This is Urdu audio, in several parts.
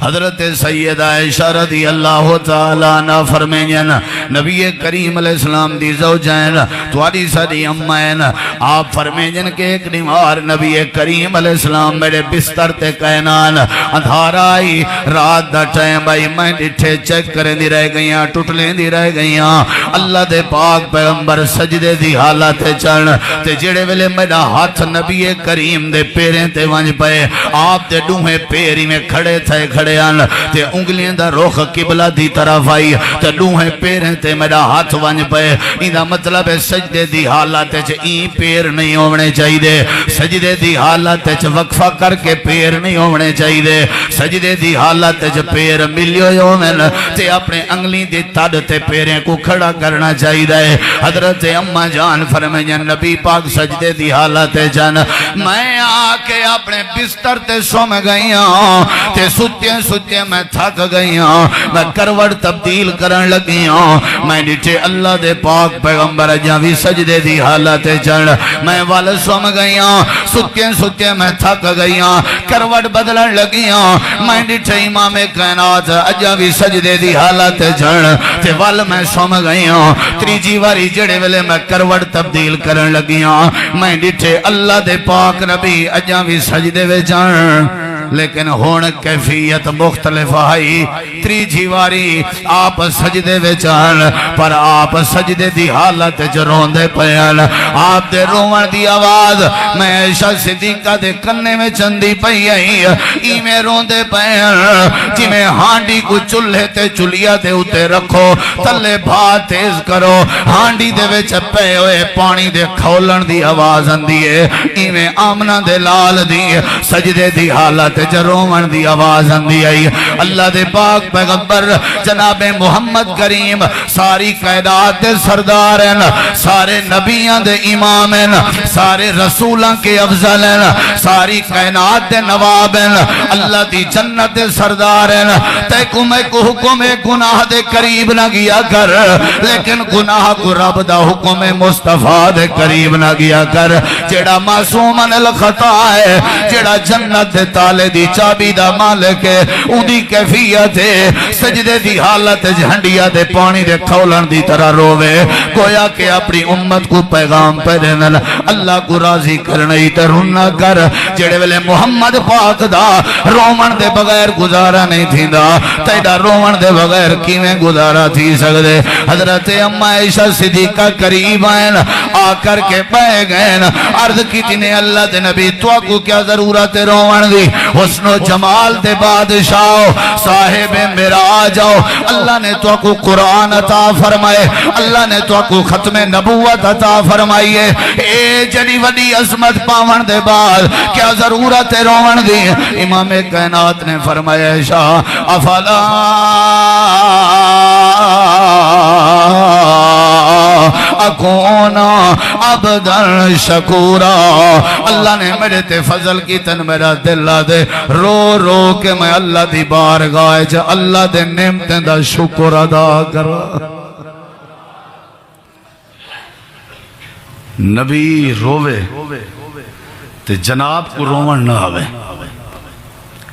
حضرت سیدہ عائشہ رضی اللہ تعالیٰ عنہ فرمائیں نبی کریم علیہ السلام دی زوجین تواری ساری امین آپ فرمائیں کہ ایک نمار نبی کریم علیہ السلام میرے بستر تے کہنان اندھار آئی رات دا ٹائم آئی میں ڈٹھے چیک کریں دی رہ گئیاں ٹوٹلیں دی رہ گئیاں اللہ دے پاک پیغمبر سجدے دی حالت چڑھ تے جڑے ویلے میرا ہاتھ نبی کریم دے پیریں تے ونج پے آپ دے ڈوہیں پیری میں کھڑے تھے کھڑے آن تے انگلیاں دا رخ قبلہ دی طرف آئی تے ڈوہیں پیریں تے میرا ہاتھ ونج پے ایدہ مطلب ہے سجدے دی حالت چ این پیر نہیں ہونے چاہی دے سجدے دی حالت چ وقفہ کر کے پیر نہیں ہونے چاہی دے سجدے دی حالت چ پیر ملیو یومن تے اپنے انگلی دی تڑ تے پیریں کو کھڑا کرنا چاہی دے حضرت اماں جان فرمائیں نبی پاک سجدے دی حالت جان میں آکے اپنے بستر تے سوم گئیاں تے ستے میں تھک گئیاں میں کروڑ تبدیل کرن لگیاں میں ڈٹھے اللہ دے پاک پیغمبر جاوی سجدے دی حالت جان میں وال سوم گئیاں ستے میں تھک گئیاں کروڑ بدلن لگیاں میں ڈٹھے امام کائنات اجاوی سجدے دی حالت جان تے وال میں سوم گئیاں تریجی واری جڑے ویلے میں کروڑ تبدیل کرن لگیاں میں ڈٹھے اللہ دے پاک نبی اجاوی سجدے وے جان لیکن ہون کیفیت مختلف آئی تریجی واری آپ سجدے وچان پر آپ سجدے دی حالت جرون دے پیان آپ دے روان دی آواز میں عائشہ صدیقہ دے کنے میں چندی پئی آئی ای میں رون دے پیان جی میں ہانڈی کو چلے تے چلیا دے اتے رکھو تلے بھات تیز کرو ہانڈی دے وچ پے ہوئے پانی دے کھولن دی آواز اندیے ای میں آمنہ دے لال دی سجدے دی حالت جرومن دی آواز اندی آئی اللہ دے پاک پیغمبر جناب محمد کریم ساری قائدات دے سردارن سارے نبیان دے امامن سارے رسولان کے افضلن ساری قائنات دے نوابن اللہ دی جنت دے سردارن تے کو میں کو حکم گناہ دے قریب نہ گیا کر لیکن گناہ کو رب دا حکم مصطفیٰ دے قریب نہ گیا کر جیڑا معصومن الخطا ہے جیڑا جنت دے تالے دی چابی دا مالک ہے اون دی کیفیت ہے سجدے دی حالت جھنڈیا دے پانی دے کھولن دی طرح روے گویا کہ اپنی امت کو پیغام پہ دینن اللہ کو راضی کرنی تے رونا کر جڑے ویلے محمد پاک دا رومن دے بغیر گزارا نہیں تھیندا تیدا رومن دے بغیر کیویں گزارا تھی سکدے حضرت اماں عائشہ صدیقہ قریب آئین آ کر کے پہ گئن عرض کی تینے اللہ دے نبی تو کو کیا ضرورت رومن دی حسن و جمال دے بادشاہ صاحب معراج آؤ اللہ نے تو کو قرآن عطا فرمائے اللہ نے تو کو ختم نبوت عطا فرمائیے اے جڑی وڈی عظمت پاون دے بعد کیا ضرورت ہے روون دی امام کائنات نے فرمایا شاہ افلا اکونا عبدالشکورا اللہ نے میرے تے فضل کی تن میرا دل دے رو رو کے میں اللہ دی بارگاہ جا اللہ دے نعمتیں دا شکر ادا کرا نبی روے تے جناب کو رومن نہ آوے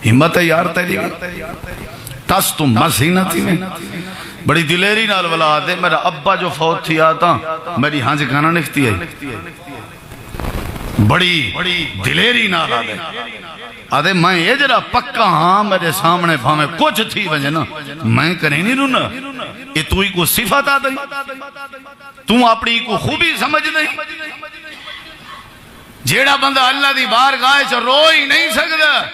ہمت ہے یار تیری تس تم مسینہ تھی میں بڑی دلیری نال ولا دے میرا ابا جو فوت تھی آتا میری ہانج گانا نکھتی ہے بڑی دلیری نال آدھے آدھے میں یہ جرا پکا ہاں میرے سامنے بھامے کچھ تھی وجہ نا میں کریں نہیں رونا یہ تو ہی کو صفت آدھے تو اپنی کو خوبی سمجھ دے جیڑا بندہ اللہ دی بارگاہ چ روئی نہیں سکتا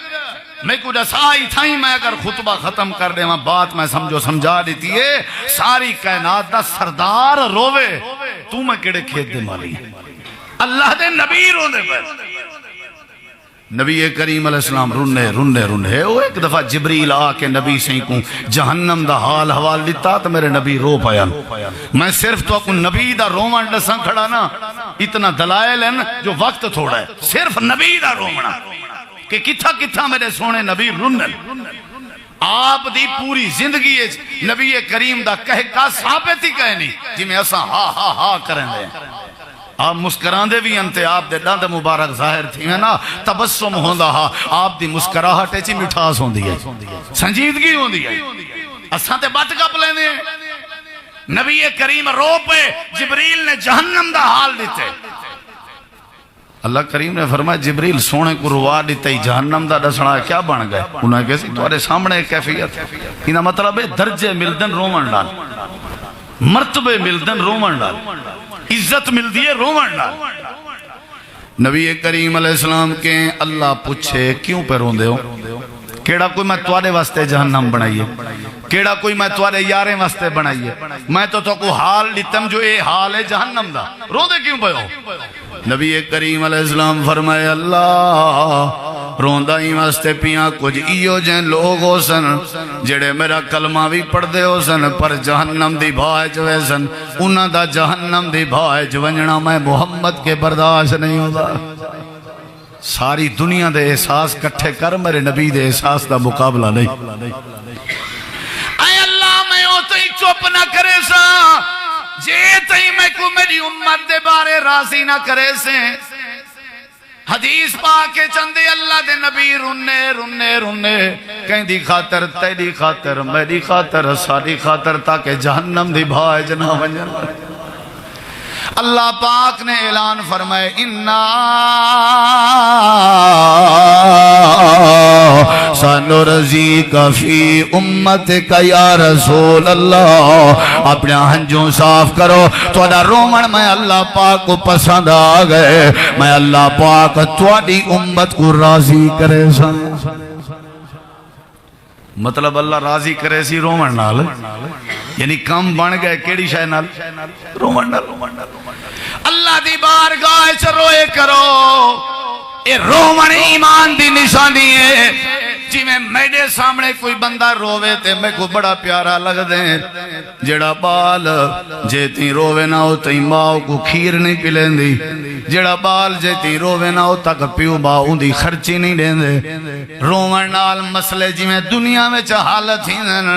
میں کو دسائی تھائی میں اگر خطبہ ختم کر دے وہاں بات میں سمجھو سمجھا دیتی ہے ساری کائنات دا سردار روے تو میں کڑے کھیت دے مالی اللہ دے نبی رونے پر نبی کریم علیہ السلام رونے وہ ایک دفعہ جبریل آ کے نبی سے کو جہنم دا حال حوال لیتا تو میرے نبی رو پایا میں صرف تو اپنے نبی دا رومن ڈساں کھڑا نا اتنا دلائل ہے جو وقت تھوڑا ہے صرف نبی دا رومنا کہ کتھا میرے سونے نبی رنن آپ دی پوری زندگی نبی کریم دا کہہ کا ثابت ہی کہنی جی میں ایسا ہا ہا ہا کریں دے آپ مسکران دے بھی انتے آپ دے دند مبارک ظاہر تھی ہے نا تبسم ہوندہ ہا آپ دی مسکراہٹ چی مٹھاس ہوندی ہے سنجیدگی ہوندی ہے اساں تے بٹ کپ لیندے ہیں نبی کریم رو پہ جبریل نے جہنم دا حال دیتے اللہ کریم نے فرمایا جبریل سونے کو روا دیتے ہی جہنم دا دسنا کیا بن گئے انہوں نے کہا تمہارے سامنے کیفیت انہا مطلب ہے درجے ملدن رومن ڈال مرتبے ملدن رومن ڈال عزت مل دیئے رومن ڈال نبی کریم علیہ السلام کے اللہ پوچھے کیوں پہ رون دے ہو کیڑا کوئی میں توارے واسطے جہنم بنائیے کیڑا کوئی میں توارے یارے واسطے بنائیے میں تو کو حال لیتم جو اے حال ہے جہنم دا رو دے کیوں پہ ہو نبی کریم علیہ السلام فرمائے اللہ روندہ ہی واسطے پیاں کچھ ایو جن لوگ ہو سن جڑے میرا کلمہ بھی پڑھ دے ہو سن پر جہنم دی بھائے جوے سن انہاں دا جہنم دی بھائے جونجنا میں محمد کے برداشت نہیں ہوتا ساری دنیا دے احساس کٹھے کر میرے نبی دے احساس دا مقابلہ نہیں اے اللہ میں ہوتا ہی چوپ نہ کرے سا جے تئی میں کو میری امت دے بارے راضی نہ کرے سے حدیث پاکے چندے اللہ دے نبی رنے رنے رنے کہیں دی خاطر تیری خاطر میری خاطر ساری خاطر تاکہ جہنم دی بھائے جنا ونجن اللہ پاک نے اعلان فرمائے اِنَّا سَنُرْزِيكَ فِي أُمَّتِكَ یا رسول اللہ اپنے ہنجوں صاف کرو توڑا رومن میں اللہ پاک کو پسند آگئے میں اللہ پاک توڑی امت کو راضی کرے سن مطلب اللہ راضی کرے سی رومن نال یعنی کم بن گئے کیڑی شاہ نال رومن نال اللہ دی بارگاہ چ روئے کرو اے رومن ایمان دی نشانی ہے جی میں میرے سامنے کوئی بندہ رووے تے میں کو بڑا پیارا لگ دیں جڑا بال جیتی رووے نہ ہو تی ماں کو کھیر نہیں پلین دی جڑا بال جیتی رووے نہ ہو تک پیو باؤں دی خرچی نہیں دیں دے رومن نال مسئلے جی میں دنیا میں چا حالت ہی دن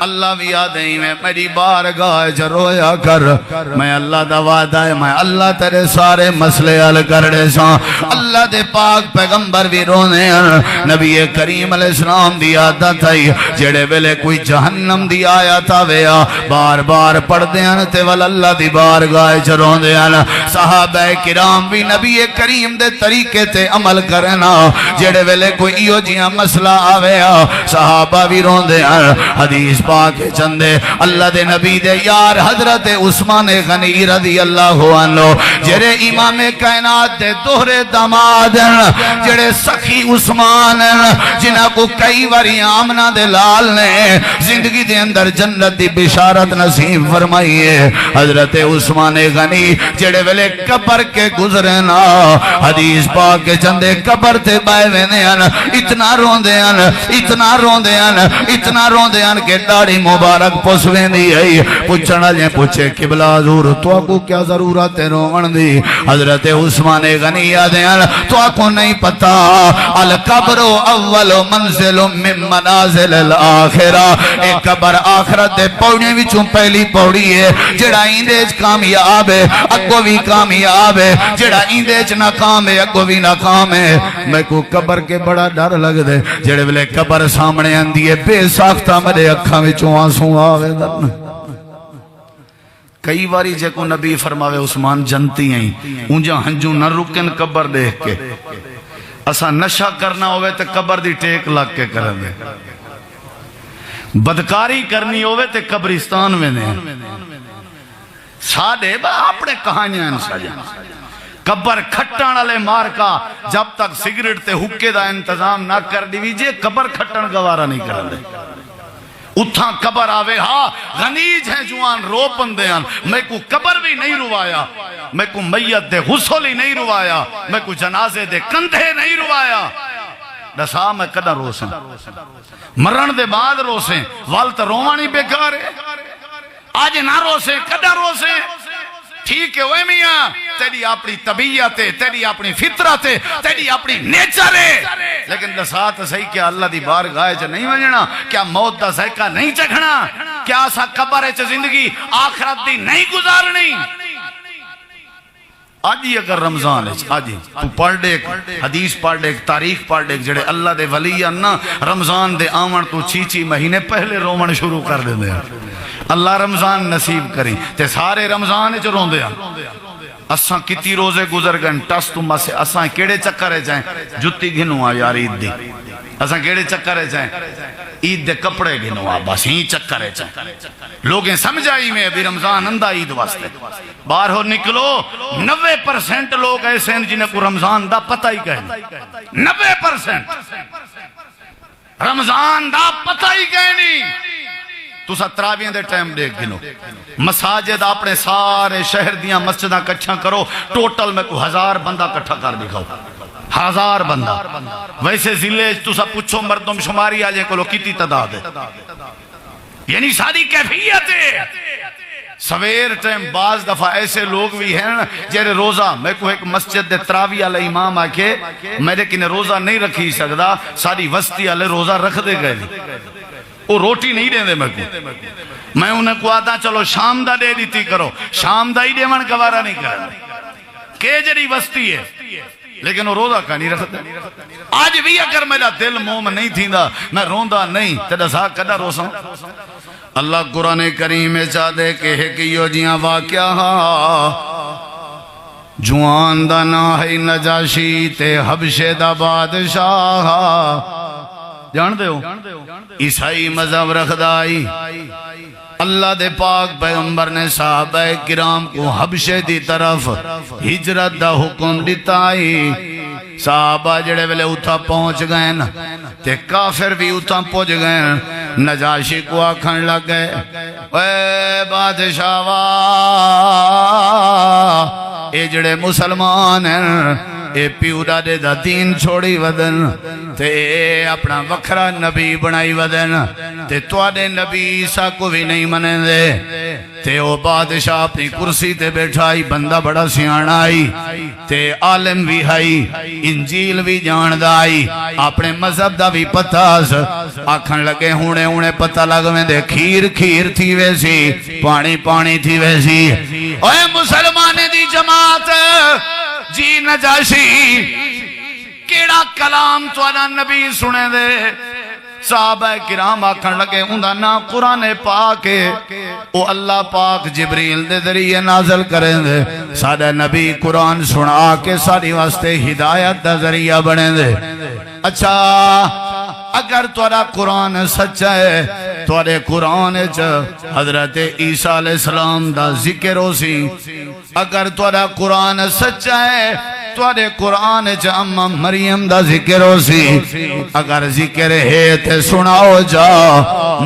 اللہ بھی آدھیں میں میری بارگاہ چا رویا کر میں اللہ دا وعدہ ہے میں اللہ تیرے سارے مسئلے حل کر دے ساں اللہ دے پاک پیغمبر بھی رونے نبی کریم علیہ السلام دی عادت ہے جڑے ویلے کوئی جہنم دی آیات آویا بار بار پڑھ دیاں تے ول اللہ دی بارگاہ چ رون دیاں صحابہ کرام بھی نبی کریم دے طریقے تے عمل کرنا جڑے ویلے کوئی ایو جیاں مسئلہ آویا صحابہ بھی رون دیاں حدیث پاک چندے اللہ دے نبی دے یار حضرت عثمان غنی رضی اللہ عنہ جڑے امام کائنات دے دوہرے داماد جڑے سخی عثمان جنہ کو کئی واری آمنہ دے لال نے زندگی دے اندر جنت دی بشارت نصیب فرمائیے حضرت عثمان غنی جڑے ویلے قبر کے گزرنا حدیث پاک کے چندے قبر تے بائے ویندیاں اتنا روندیاں اتنا روندیاں اتنا روندیاں کہ داڑھی مبارک پس ویندی ہے پوچھنا جائیں پوچھے قبلہ حضور تو کو کیا ضرورت ہے رومن دی حضرت عثمان غنی آدیاں تو کو نہیں پتا القبر اول منزل من منازل الاخرہ ایک قبر آخرت دے پوڑنے وچوں پہلی پوڑی ہے جڑا ایندیج کامیاب ہے اگو بھی کامیاب ہے جڑا ایندیج ناکام ہے اگو بھی ناکام ہے میں کو قبر کے بڑا ڈر لگ دے جڑے ویلے قبر سامنے آندی ہے بے ساختہ میرے اکھاں وچوں آنسو آوے درن کئی باری جے کو نبی فرماوے عثمان جنتی ہیں اونجا ہنجوں نہ رکن قبر دیکھ کے اسا نشہ کرنا ہوئے تے قبر دی ٹیک لگ کے کرن دے بدکاری کرنی ہوئے تے قبرستان میں دے ساڑھے با اپنے کہانیاں سجا قبر کھٹن والے مار کا جب تک سگریٹ تے حکے دا انتظام نہ کر دیویجے قبر کھٹن گوارا نہیں کرن دے اتھا قبر آوے ہاں غنیج ہیں جوان رو پندیاں میں کو قبر بھی نہیں روایا میں کو میت دے غسل ہی نہیں روایا میں کو جنازے دے کندھے نہیں روایا دسا میں کدہ روسیں مرن دے بعد روسیں والت روانی بیکار ہے آج نہ روسیں کدہ روسیں ٹھیک ہے وہ میاں تیری اپنی طبیعت ہے تیری اپنی فطرت ہے تیری اپنی نیچر ہے لیکن دسات صحیح کیا اللہ دی بارگاہ چ نہیں وجنا کیا موت دا ذائقہ نہیں چکھنا کیا سا قبر چ زندگی آخرت دی نہیں گزارنی آج ہی اگر رمضان ہے آج ہی تو پڑھ دیکھ حدیث پڑھ دیکھ تاریخ پڑھ دیکھ جڑے اللہ دے ولی نا رمضان دے آمن تو چیچی مہینے پہلے رومن شروع کر دیندے ہیں اللہ رمضان نصیب کریں تے سارے رمضان چ روندے ہیں اساں کتی روزے گزر گئے ٹس تو مسے اساں کیڑے چکر جائیں جتی گھنو آ یار عید دی اساں کیڑے چکر جائیں عید دے کپڑے گھنو آ بس ہی چکر جائیں لوگیں سمجھائی میں ابھی رمضان اندہ عید واسطے باہر ہو نکلو 90% لوگ ایسے ہیں جنہیں کو رمضان دا پتہ ہی کہیں 90% رمضان دا پتہ ہی کہیں تو سا تراویح دے ٹائم دیکھ گنو مساجد اپنے سارے شہر دیاں مسجدہ کٹھا کرو ٹوٹل میں کو 1000 بندہ کٹھا کر دکھاؤ 1000 بندہ ویسے ضلع تو سا پوچھو مردم شماری آجے کو لو کتی تعداد ہے یعنی ساری کیفیت ہے سویر ٹائم بعض دفعہ ایسے لوگ بھی ہیں جیرے روزہ میں کو ایک مسجد دے تراویح علیہ امام آکے میرے کنے روزہ نہیں رکھی سکتا ساری وسطی علیہ روزہ رکھ دے گئے وہ روٹی نہیں دیں دے میں کو میں انہیں کو آتا چلو شام دا دے دیتی کرو شام دا ہی دے من گوارا نہیں کرنا کہ جڑی وسطی ہے لیکن وہ روزہ کا نہیں رکھتا آج بھی اگر میرا دل موم نہیں تھی دا میں روندہ نہیں تیرا سا کدا روسا اللہ قرآن کریم میں چاہ دے کہ ہکیو جیاں واقعہ جوان دا نا ہے نجاشی تے حبشے دا بادشاہ جان دے ہو عیسائی مذہب رکھ دائی اللہ دے پاک پیغمبر نے صحابہ کرام کو حبشے دی طرف ہجرت دا حکم دیتائی صحابہ جڑے ویلے اتھا پہنچ گئے تے کافر بھی اتھا پہنچ گئے نجاشی کو آکھن لگ گئے اے بادشاہ اے جڑے مسلمان ہیں اے پیوڑا دے دا دین چھوڑی ودن تے اے اپنا وکھرا نبی بنائی ودن تے توڑے نبی عیسیٰ کو بھی نہیں منیں دے تے او بادشاہ اپنی کرسی تے بیٹھائی بندہ بڑا سیانا آئی تے عالم بھی ہائی انجیل بھی جاندائی اپنے مذہب دا بھی پتاس آکھن لگے ہونے پتہ لگویں دے کھیر تھی ویسی پانی تھی ویسی اے مسلمانے دی جماعت جی نجاشی کیڑا کلام توانا نبی سنے دے صحابہ کرام آکھن لگے اندھا نا قرآن پاک او اللہ پاک جبریل دے ذریعے نازل کریں دے سادہ نبی قرآن سنا کے ساری واسطے ہدایت دا ذریعہ بنے دے اچھا اگر تورا قرآن سچا ہے تورے قرآن حضرت عیسیٰ علیہ السلام دا ذکر ہو سی اگر تورا قرآن سچا ہے تورے قرآن اماں مریم دا ذکر ہو سی اگر ذکر ہے تے سناؤ جا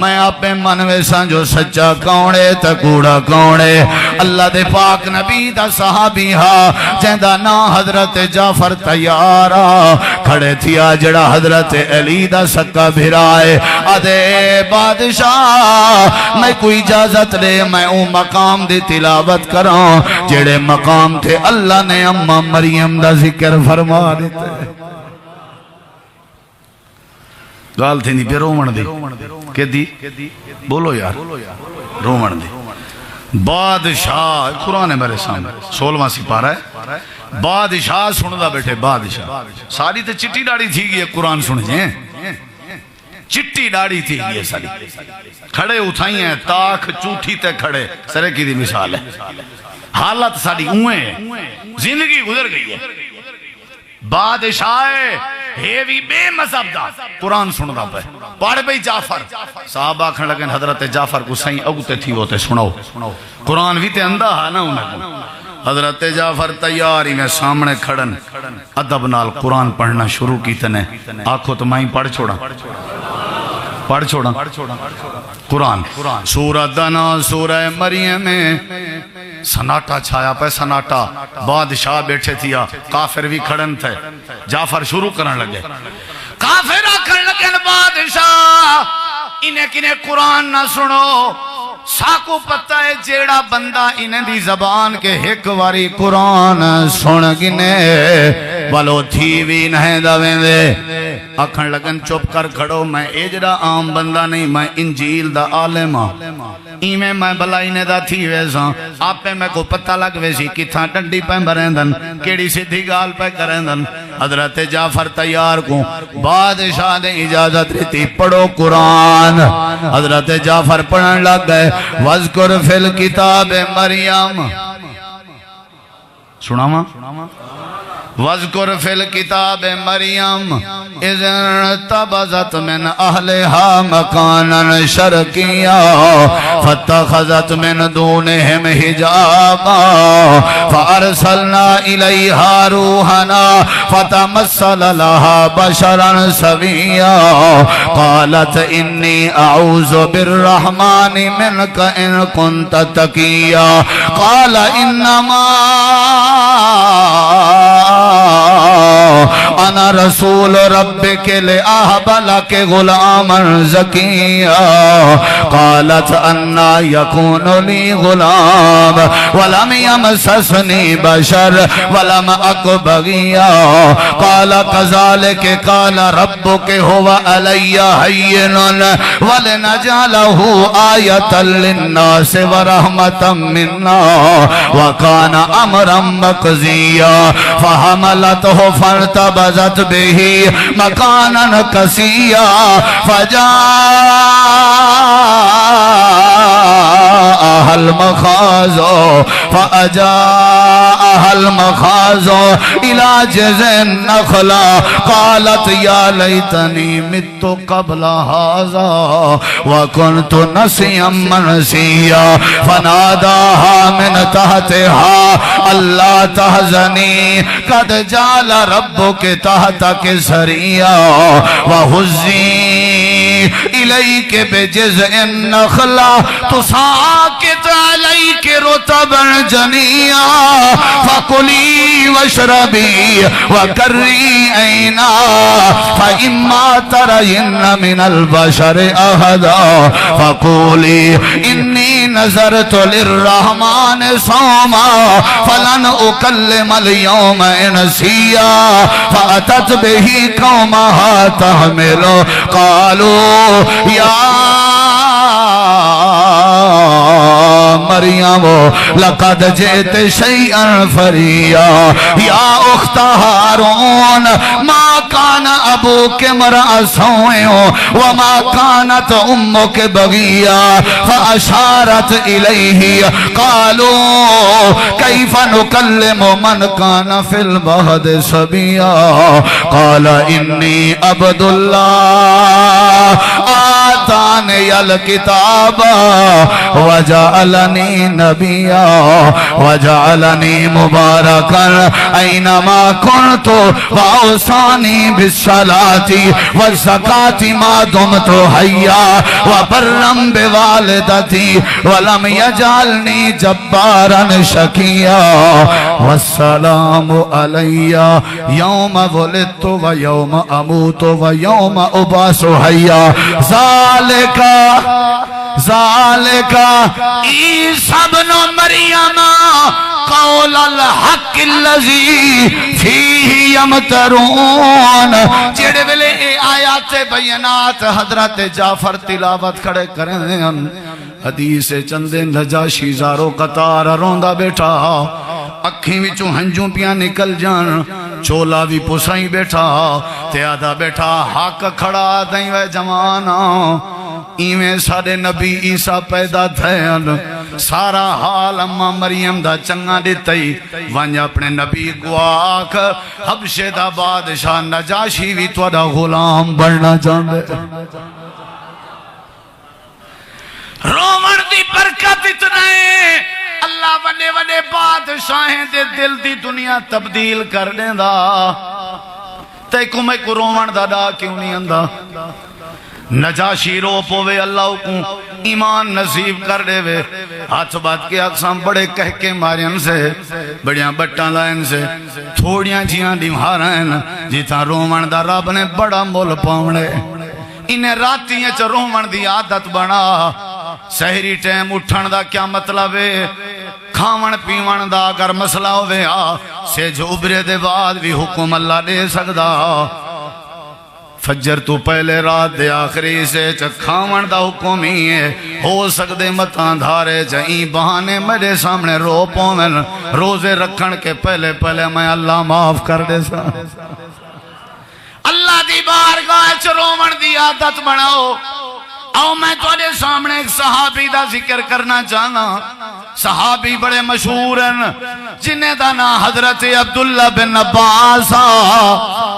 میں اپنے منوے سان جو سچا کونے تا کوڑا کونے اللہ دے پاک نبی دا صحابی ہا جہندہ نا حضرت جعفر تیارا کھڑے تھیا جڑا حضرت علی دا سکا بھرائے آدھے بادشاہ میں کوئی اجازت لے میں او مقام دی تلاوت کروں جڑے مقام تھے اللہ نے اماں مریم دا ذکر فرما دیتے گال تھی نہیں پہ رومن دی کہ دی بولو یار رومن دی بادشاہ قرآن ہے میرے سامنے 16واں سپارہ ہے بادشاہ سندہ بیٹھے بادشاہ ساری تے چٹی ڈاڑی تھی گئی قرآن سنجھیں چٹی ڈاڑی تھی گئی ساری کھڑے اٹھائی ہیں تاک چوٹھی تے کھڑے سرے کی دی مثال ہے حالت ساری اوئے زندگی گزر گئی ہے بادشاہ ہے بھی بے مذہب دا قرآن سن رہا پہ پڑھ بھئی جعفر صحابہ کھڑ لگن حضرت جعفر کو سائیں اگتے تھی ہوتے سناؤ قرآن بھی تے اندہ ہے نا انہیں کو حضرت جعفر تیاری میں سامنے کھڑن ادب نال قرآن پڑھنا شروع کی تنے آنکھو تو مائیں پڑھ چھوڑا قرآن سورہ دنا سورہ مریم میں سناٹا چھایا پہ سناٹا بادشاہ بیٹھے تھیا کافر بھی کھڑن تھے جعفر شروع کرن لگے کافر آکھن لگے بادشاہ انہیں کنہیں قرآن نہ سنو ساکو پتہ ہے جیڑا بندہ انہیں دی زبان کے ایک واری قرآن سن گنے والو تھی بھی نہیں دویں دے اکھن لگن چپ کر کھڑو میں اجرا عام بندہ نہیں میں انجیل دا عالم ہاں ایمیں میں بلائینے دا تھی ویسا آپ پہ میں کو پتہ لگ ویسی کتھاں ڈنڈی پہ برندن کیڑی سیدھی گال پہ کرندن حضرت جعفر تیار کو بادشاہ نے اجازت رہتی پڑھو قرآن حضرت جعفر پڑھن لگ گئے وَذْكُرْ فِي الْكِتَابِ مَرْيَمَ سناما وَذْكُرْ فِي الْكِتَابِ مَرْيَمَ إِذْ انْتَبَذَتْ مِنْ أَهْلِهَا مَكَانًا شَرْقِيًّا فَاتَّخَذَتْ مِنْ دُونِهِمْ حِجَابًا فَأَرْسَلْنَا إِلَيْهَا رُوحَنَا فَتَمَثَّلَ لَهَا بَشَرًا سَوِيًّا قَالَتْ إِنِّي أَعُوذُ بِالرَّحْمَنِ مِنْكَ إِنْ كُنْتَ تَقِيًّا قَالَ إِنَّمَا انا رسول ربك لأهب لك غلاما زكيا قالت انا يكون لي غلام ولم يمسسني بشر ولم اك بغيا قال كذلك قال ربك هو علي هين ولنجعله آية للناس ورحمة منا وكان امرا مقضيا فحملته فارتبذت به مكانا قصيا فجاءها المخاض إلى جذع النخلة قالت يا ليتني مت قبل هذا وكنت نسيا منسيا فناداها من تحتها ألا تحزني قد جعل ربك تحتك سريا وهزي إليك بجذع النخلة تساقط عليك رطبا جنيا فكلي واشربي وقري عينا فإما ترين من البشر أحدا فقولي إني نذرت للرحمن صوما فلن أكلم اليوم إنسيا فأتت به قومها تحمله قالوا يا مريم لقد جئت شيئا فريا يا أخت هارون ما كان أبوك امرأ سوء وما كانت أمك بغيا فأشارت إليه قالوا كيف نكلم من كان في المهد صبيا قال إني عبد الله آتاني الكتاب وجعلني نبيا وجعلني مباركا أينما كنت وأوصاني بالصلاة والزكاة ما دمت حيا وبرا بوالدتي ولم يجعلني جبارا شقيا والسلام علي يوم ولدت ويوم أموت ويوم أبعث حيا ذالک عیسی ابن مریم قول الحق الذی فیہ یمترون جڑے ویلے اے آیات بینات حضرت جعفر تلاوت کھڑے کریں حدیث چندے نجاشی زارو قطار روندہ بیٹھا اکھیں وچوں ہنجوں پیاں نکل جان چولا بھی پسائیں بیٹھا تیادہ بیٹھا حق کھڑا دیں وے جوانا ایویں سارے نبی عیسیٰ پیدا تھین سارا حال اماں مریم دا چنگا دیتائی وانجا اپنے نبی کو آکھ حبشے دا بادشاہ نجاشی بھی توڑا غلام بڑھنا چاندے رومن دی برکت اتنے اللہ وڈے وڈے بادشاہیں دے دل دی دنیا تبدیل کر دیں دا تے کو میں کو رومن دا دا کیوں نہیں اندہ نجاشی رو پوے اللہ کو ایمان نصیب کر دے وے ہاتھ بات کے اقسام بڑے کہہ کے مارین سے بڑیاں بٹاں لائن سے تھوڑیاں جیاں دیمہارائن جیتا رومن دا رب نے بڑا مول پاؤنے انہیں راتیاں چا رومن دی عادت بنا سہری ٹیم اٹھن دا کیا مطلب ہے کھاون پیون دا اگر مسئلہ ہوئے سیج ابرے دے بعد بھی حکم اللہ دے سکدا فجر تو پہلے رات دے آخری سے کھاون دا حکم ہی ہے ہو سکدے متان دھارے جائیں بہانے میرے سامنے رو پومن روزے رکھن کے پہلے پہلے میں اللہ معاف کر دے سا اللہ دی بارگاہ چ رومن دی عادت بناؤ آؤ میں تواڈے سامنے ایک صحابی دا ذکر کرنا چاہنا صحابی بڑے مشہور ہیں جنہیں دا نام حضرت عبداللہ بن عباس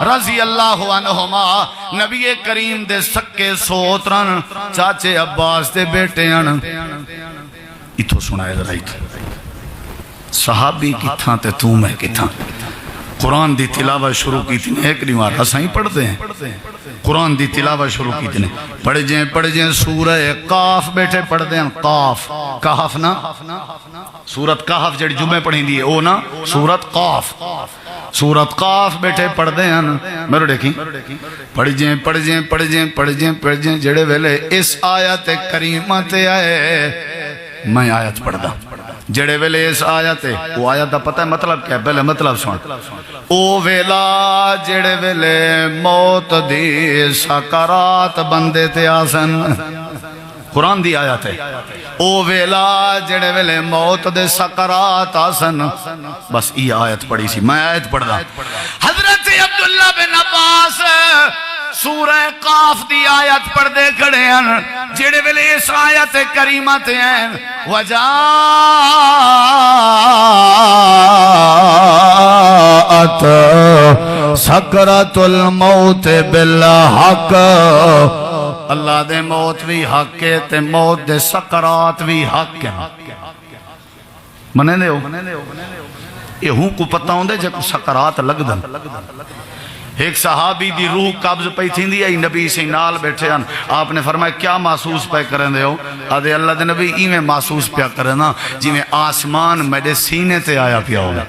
رضی اللہ عنہما نبی کریم دے سکے سوترن چاچے عباس دے بیٹے ہیں اتھو سنائے ذرا صحابی کتھاں تے تو میں کتھاں قرآن دی تلاوہ شروع کی تھی ایک نیوار ہسائیں پڑھتے ہیں قرآن دی تلاوہ شروع کی تھی پڑھ جائیں سورہ قاف بیٹھے پڑھ دیں قاف کہف نا سورت کہف جڑی جمعہ پڑھیں دیئے او نا سورت قاف بیٹھے پڑھ دیں میرے دیکھیں پڑھ جائیں جڑے ویلے اس آیت کریمہ تے آئے میں آیت پڑھ دا جڑے ویلے اس آیت ہے وہ آیت دا پتہ ہے مطلب کیا ہے پہلے مطلب سن او ویلا جڑے ویلے موت دی سکرات بندے تے آسن قرآن دی آیت ہے او ویلا جڑے ویلے موت دے سکرات آسن بس یہ آیت پڑھی سی میں آیت پڑھ دا حضرت عبداللہ بن عباس سورہ قاف دی آیت پڑھ دے کھڑے ہیں جڑے ویلے اس آیت کریمہ تے ہیں وجاءت سکرۃ الموت بالحق اللہ دے موت بھی حق ہے تے موت دے سکرات بھی حق ہے منے دے ہو یہ ہوں کو پتہ ہوں دے جب سکرات لگ دن ایک صحابی دی روح قبض پہی تھی دی نبی سے نال بیٹھے ہیں آپ نے فرمایا کیا محسوس پہ کریں دے ہو آدھے اللہ دے نبی ایمیں محسوس پہ کرنا جی میں آسمان میرے سینے تے آیا پیا ہوگا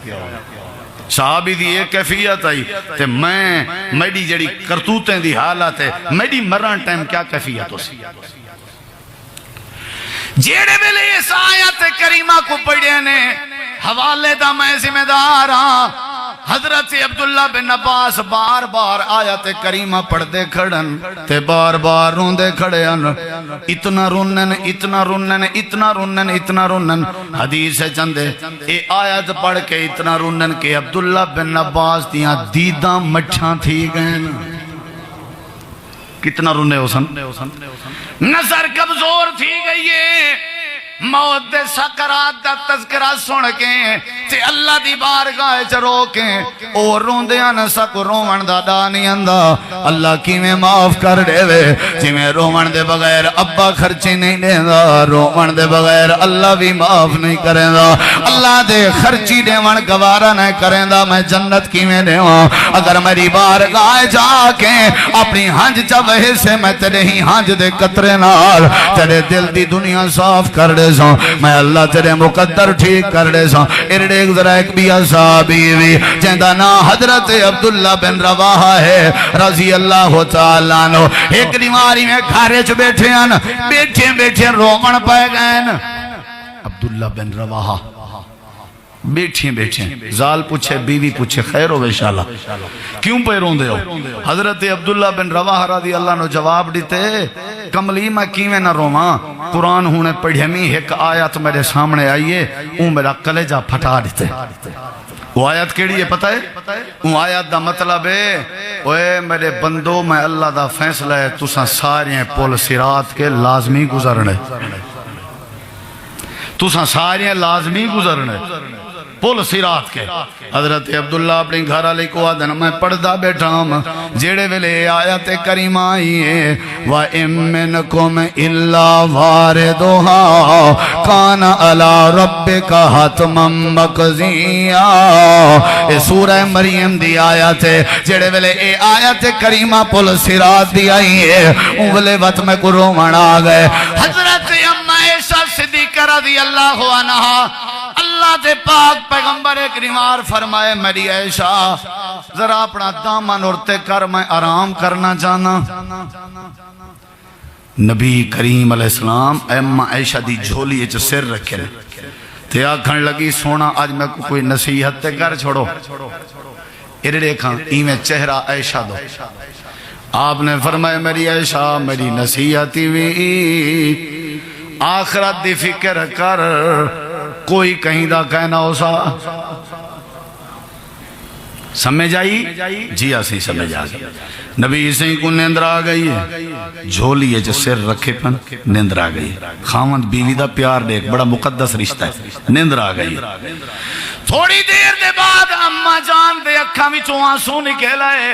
صحابی دی ایک کیفیت آئی تے میری جڑی کرتوتیں دی حالت ہے میری مران ٹائم کیا کیفیت ہو سی جیڑے بلے اس آیت کریمہ کو پڑھے نے حوالے دا میں ذمہ دار ہاں حضرت عبداللہ بن عباس بار بار آیت کریمہ پڑھ دے کھڑن تے بار بار رون دے کھڑے ان اتنا رونن حدیث ہے چندے اے آیت پڑھ کے اتنا رونن کہ عبداللہ بن عباس دیاں دیداں مٹھاں تھی گئے کتنا رونے ہو سن نظر کمزور تھی گئی ہے موت دے سکرات دا تذکرہ سن کے تے اللہ دی بارگاہ چ رو کے او روندیاں نہ سک روون دا ڈا نہیں آندا اللہ کیویں معاف کر دے وے جویں روون دے بغیر ابا خرچے نہیں دیندا روون دے بغیر اللہ بھی معاف نہیں کریندا اللہ دے خرچی دیون گوارا نہیں کریندا میں جنت کیویں دیواں اگر میری بارگاہ جا کے اپنی ہنج چ وہے سے میں تیرے ہی ہنج دے قطرے نال تیرے دل دی دنیا صاف کر دے میں اللہ تیرے مقدر ٹھیک کر دے سا ارڑے ایک ذرا ایک بھی صحابی بھی جہاں نا حضرت عبداللہ بن رواحہ ہے رضی اللہ تعالیٰ عنہ ایک دیواری میں کھارے چ بیٹھے ہیں بیٹھے رومن پائے گئے عبداللہ بن رواحہ بیٹھیں زال پوچھے بیوی پوچھے خیر ہو انشاءاللہ کیوں پہ رون دے ہو حضرت عبداللہ بن رواحہ رضی اللہ عنہ جواب دیتے کملی میں کیویں نہ روماں قرآن ہونے پڑھے میں ایک آیت میرے سامنے آئیے وہ میرا کلیجہ پھٹا دیتے وہ آیت کیڑی ہے پتہ ہے وہ آیت دا مطلب ہے اوے میرے بندو میں اللہ دا فیصلہ ہے تساں سارے پل صراط کے لازمی گزرنے تساں سارے لازمی گزرنے پل صراط کے حضرت عبداللہ اپنی گھر علی کو آدھن میں پڑھدا بیٹھا ہوں جیڑے ویلے آیت کریمہ آئی ہے وَإِن مِّنْكُمْ إِلَّا وَارِدُهَا كَانَ عَلَىٰ رَبِّكَ حَتْمًا مَّقْضِيًّا اے سورہ مریم دی آیت ہے جیڑے ویلے اے آیت کریمہ پل صراط دی آئی ہے ان ویلے وقت میں کو رومن آ گئے حضرت ام عائشہ صدیقہ رضی اللہ عنہا اللہ دے پاک پیغمبر کریم فرمائے میری عائشہ ذرا اپنا دامن اڑتے کر میں آرام کرنا چاہنا نبی کریم علیہ السلام اما عائشہ دی جھولی اچھ سر رکھے تے آکھن لگی سونا آج میں کوئی نصیحت تے کر چھوڑو ارڑے کھاں ایمیں چہرہ عائشہ دو آپ نے فرمایا میری عائشہ میری نصیحتی بھی آخرت دی فکر کر کوئی کہیں دا کہنا ہو سا سمجھ آئی جی اسی سمجھ آگئی نبی اسیں کو نیندر آ گئی ہے جھولی ہے جو سر رکھے پن نیندر آ گئی خامند بیوی دا پیار دیکھ بڑا مقدس رشتہ ہے نیندر آ گئی تھوڑی دیر دے بعد اماں جان دے اکھاں وچوں آنسو نکل آئے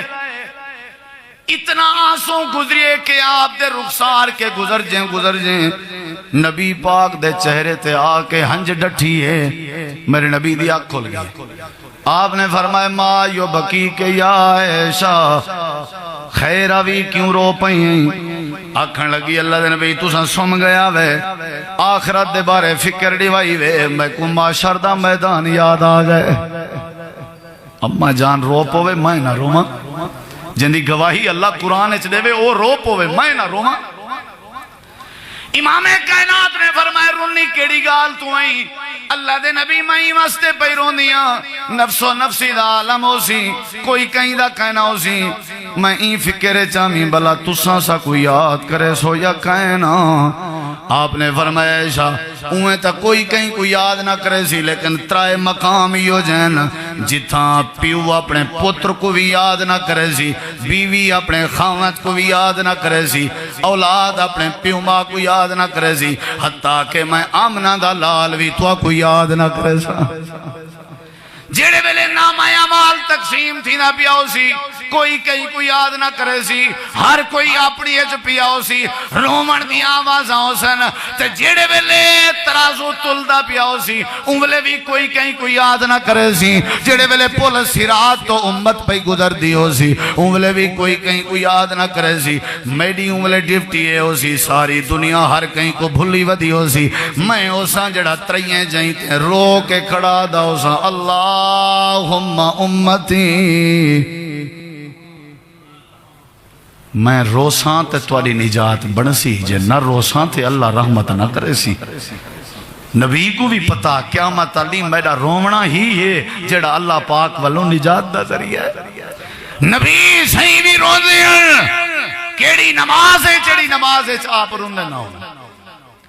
اتنا آنسو گزریے کہ آپ دے رخسار کے گزر جائیں نبی پاک دے چہرے تے آ کے ہنج ڈٹھی ہے میرے نبی دی آنکھ کھل گئی آپ نے فرمایا ما یو بکی کے یا عائشہ خیر آوی کیوں رو پئیں آکھن لگی اللہ دے نبی تو سم گیا وے آخرت دے بارے فکر ڈیوائی وے میں کو معاشر دا میدان یاد آ گئے اما جان رو پوے میں نہ روما جن دی گواہی اللہ قرآن اچھ دے وے او رو پوے میں نہ روما امام کائنات نے فرمائے رونی کیڑی گال تو آئی اللہ دے نبی میں واسطے پہ رونیاں نفس و نفسی دا عالم ہو سی کوئی کہیں دا کہنا ہو سی میں این فکر چاہمی بلا تساں سا کوئی یاد کرے سو یا کہنا آپ نے فرمایا عائشہ اوہیں تا کوئی کہیں کوئی یاد نہ کرے سی لیکن ترائے مقام یو جین جتھاں پیو اپنے پتر کو بھی یاد نہ کرے سی بیوی اپنے خامت کو بھی یاد نہ کرے سی اولاد اپنے پیو ماں کو یاد نہ کرے سی حتیٰ کہ میں آمنہ دا لال بھی تو کو یاد نہ کرے سا جیڑے ویلے نام اعمال تقسیم تھی نہ پیا ہو سی کوئی کہیں کوئی یاد نہ کرے سی ہر کوئی اپنی اچھ پیا ہو سی رومن دی آوازاں ہو سن تے جیڑے ویلے ترازو تلدہ پیا ہو سی انگلے بھی کوئی کہیں کوئی یاد نہ کرے سی جیڑے ویلے پول سرات تو امت پہ گزر دی ہو سی انگلے بھی کوئی کہیں کوئی یاد نہ کرے سی میڈی انگلے ڈفٹی ہے ہو سی ساری دنیا ہر کہیں کو بھلی ودی ہو سی میں ہو سا جڑا ترائیں جائیں تے رو کے کھڑا دا ہو سا اللہم امتی میں روساں تے توالی نجات بنسی جے نہ روساں تے اللہ رحمت نہ کرے سی نبی کو بھی پتا قیامت تعلیم میڈا رومنا ہی ہے جڑا اللہ پاک والوں نجات دا ذریعہ ہے نبی صحیح بھی روزے ہیں کیڑی نماز ہے جڑی نماز ہے آپ روندے نہ ہو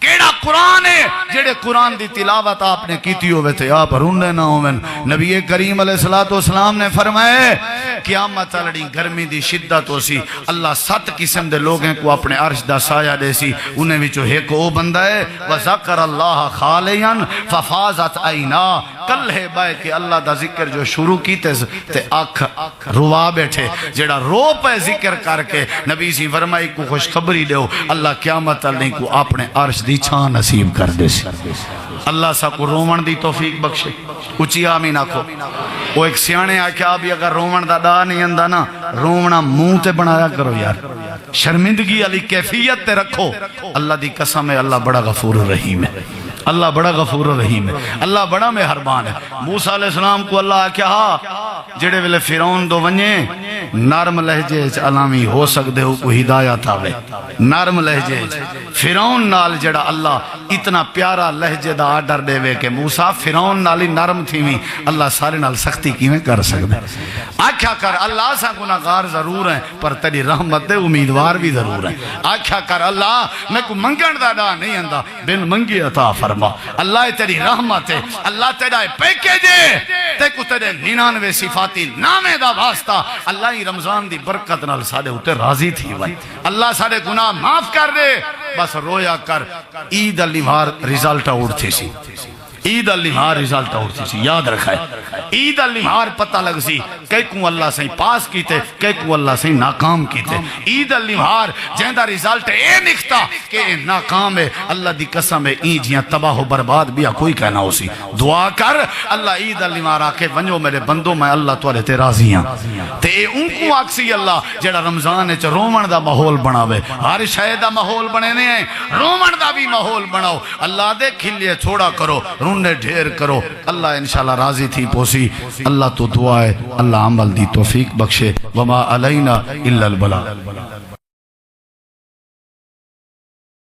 کیڑا قرآن ہے جڑے قرآن دی تلاوت آپ نے کیتی ہوئے تھے آپ روندے نہ ہوئے نبی کریم علیہ السلام نے فرمائے قیامت لڑی گرمی دی شدت ہو سی اللہ 7 قسم دے لوگیں کو اپنے عرش دا سایہ دے سی انہیں بھی جو ایک او بندہ ہے وَذَكَرَ اللَّهَ خَالِيًا فَفَازَتْ عَيْنَا کل ہے بائے کہ اللہ دا ذکر جو شروع کیتے تے آنکھ روا بیٹھے جڑا رو پہ ذکر کر کے نبی سی فرمائی کو خوشخبری دے اللہ قیامت لڑی کو اپنے عرش دی چھان نصیب کر دے سی اللہ سا کو رومن دی توفیق بخشے اچھی آمین آکھو وہ ایک سیانے آکھا بھی اگر رومن دا دا نہیں اندہ نا رومنا منہ تے بنایا کرو یار شرمندگی علی کیفیت تے رکھو اللہ دی قسم ہے اللہ بڑا غفور رحیم ہے اللہ بڑا غفور رحیم ہے اللہ بڑا مہربان ہے موسیٰ علیہ السلام کو اللہ کہا جڑے ویلے فرعون دو ونجے نرم لہجے علامی ہو سکتے ہو کو ہدایت آوے نرم لہجے فرعون نال جڑا اللہ اتنا پیارا لہجے دا آڈر دے وے کہ موسیٰ فرعون نالی نرم تھی میں اللہ سارے نال سختی کی میں کر سکتے آکھا کر اللہ سا گناہگار ضرور ہیں پر تیری رحمت دے امیدوار بھی ضرور ہیں آکھا کر اللہ میں کو منگن دا دا نہیں اندہ بن منگی عطا فرما اللہ تیری رحمت ہے اللہ تیرا پیکے دے تے کو تیرے 99 صفاتی نامے دا واسطہ اللہ ہی رمضان دی برکت نال سارے ہوتے راضی تھی وائے اللہ سارے گناہ معاف کر دے بس رویا کر عید النہار رزالٹ آؤٹ تھی سی عید النہار رزالٹ آؤٹ تھی سی یاد رکھائے عید النہار پتہ لگ سی کئی کو اللہ سے پاس کیتے کئی کو اللہ سے ناکام کیتے عید النہار جہندہ رزالٹ اے نکھتا کہ ناکام ہے اللہ دی قسم ہے این جیاں تباہ و برباد بیا کوئی کہنا ہو سی دعا کر اللہ عید النہار آکے ونجو میرے بندوں میں اللہ توالے تے راضی ہیں تے ان کو آکسی اللہ جڑا رمضان ہے رومن دا ماحول بناوے ہر شاید دا ماحول بنینے ہیں رومن دا بھی ماحول بناو اللہ دے کھلے چھوڑا کرو رونے ڈھیر کرو اللہ انشاءاللہ راضی تھی پوسی اللہ تو دعا ہے اللہ عمل دی توفیق بخشے وما علینا الا البلاغ